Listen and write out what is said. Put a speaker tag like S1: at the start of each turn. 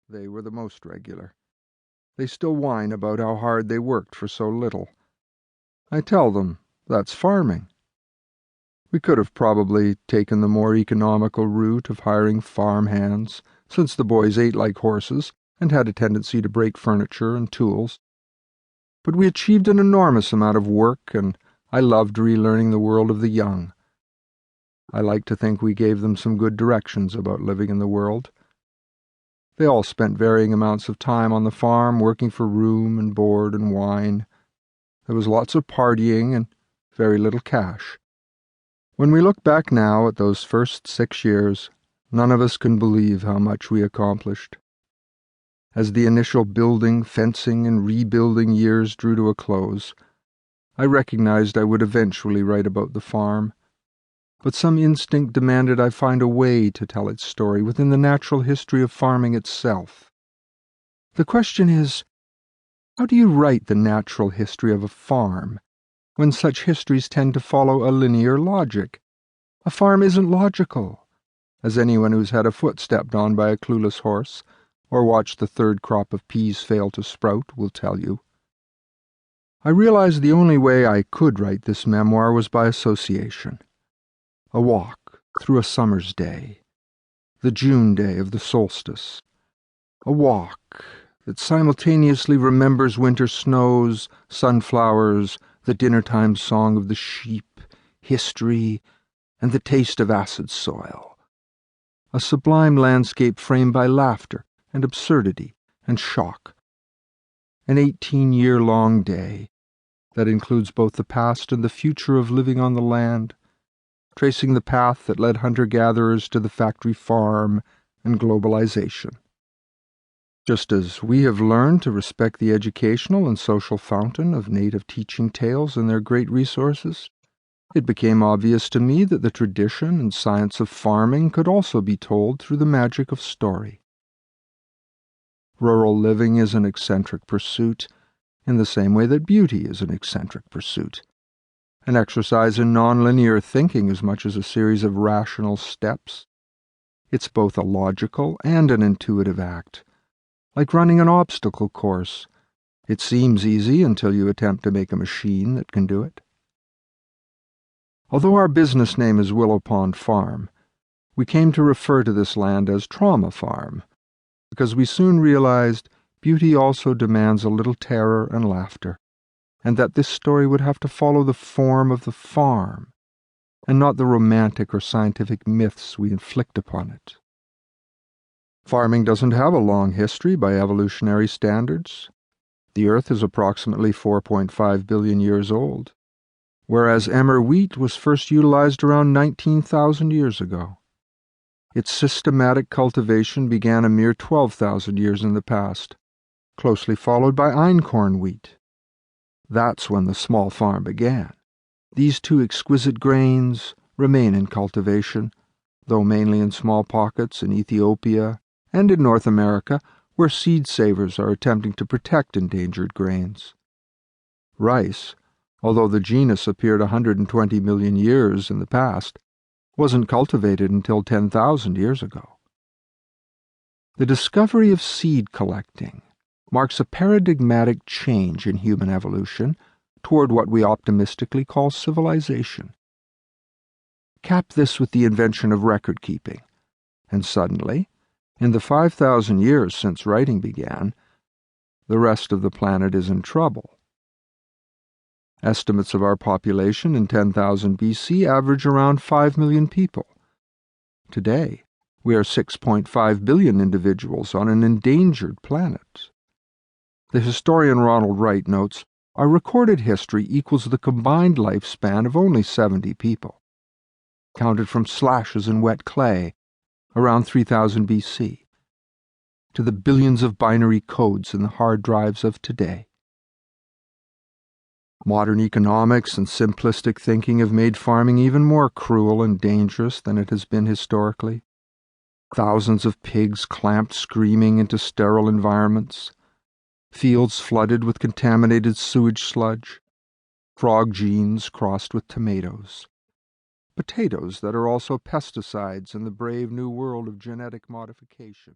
S1: They were the most regular. They still whine about how hard they worked for so little. I tell them that's farming. We could have probably taken the more economical route of hiring farm hands, since the boys ate like horses and had a tendency to break furniture and tools. But we achieved an enormous amount of work, and I loved relearning the world of the young. I like to think we gave them some good directions about living in the world. They all spent varying amounts of time on the farm, working for room and board and wine. There was lots of partying and very little cash. When we look back now at those first 6 years, none of us can believe how much we accomplished. As the initial building, fencing, and rebuilding years drew to a close, I recognized I would eventually write about the farm, but some instinct demanded I find a way to tell its story within the natural history of farming itself. The question is, how do you write the natural history of a farm, when such histories tend to follow a linear logic? A farm isn't logical, as anyone who's had a foot stepped on by a clueless horse, or watched the third crop of peas fail to sprout, will tell you. I realized the only way I could write this memoir was by association. A walk through a summer's day, the June day of the solstice. A walk that simultaneously remembers winter snows, sunflowers, the dinner-time song of the sheep, history, and the taste of acid soil. A sublime landscape framed by laughter and absurdity and shock. An 18-year-long day that includes both the past and the future of living on the land, tracing the path that led hunter-gatherers to the factory farm and globalization. Just as we have learned to respect the educational and social fountain of native teaching tales and their great resources, it became obvious to me that the tradition and science of farming could also be told through the magic of story. Rural living is an eccentric pursuit, in the same way that beauty is an eccentric pursuit. An exercise in nonlinear thinking as much as a series of rational steps. It's both a logical and an intuitive act, like running an obstacle course. It seems easy until you attempt to make a machine that can do it. Although our business name is Willow Pond Farm, we came to refer to this land as Trauma Farm, because we soon realized beauty also demands a little terror and laughter, and that this story would have to follow the form of the farm, and not the romantic or scientific myths we inflict upon it. Farming doesn't have a long history by evolutionary standards. The Earth is approximately 4.5 billion years old, whereas emmer wheat was first utilized around 19,000 years ago. Its systematic cultivation began a mere 12,000 years in the past, closely followed by einkorn wheat. That's when the small farm began. These two exquisite grains remain in cultivation, though mainly in small pockets in Ethiopia and in North America, where seed savers are attempting to protect endangered grains. Rice, although the genus appeared 120 million years in the past, wasn't cultivated until 10,000 years ago. The discovery of seed collecting marks a paradigmatic change in human evolution toward what we optimistically call civilization. Cap this with the invention of record-keeping, and suddenly, in the 5,000 years since writing began, the rest of the planet is in trouble. Estimates of our population in 10,000 BC average around 5 million people. Today, we are 6.5 billion individuals on an endangered planet. The historian Ronald Wright notes, our recorded history equals the combined lifespan of only 70 people, counted from slashes in wet clay around 3000 BC, to the billions of binary codes in the hard drives of today. Modern economics and simplistic thinking have made farming even more cruel and dangerous than it has been historically. Thousands of pigs clamped screaming into sterile environments, fields flooded with contaminated sewage sludge, frog genes crossed with tomatoes, potatoes that are also pesticides in the brave new world of genetic modification.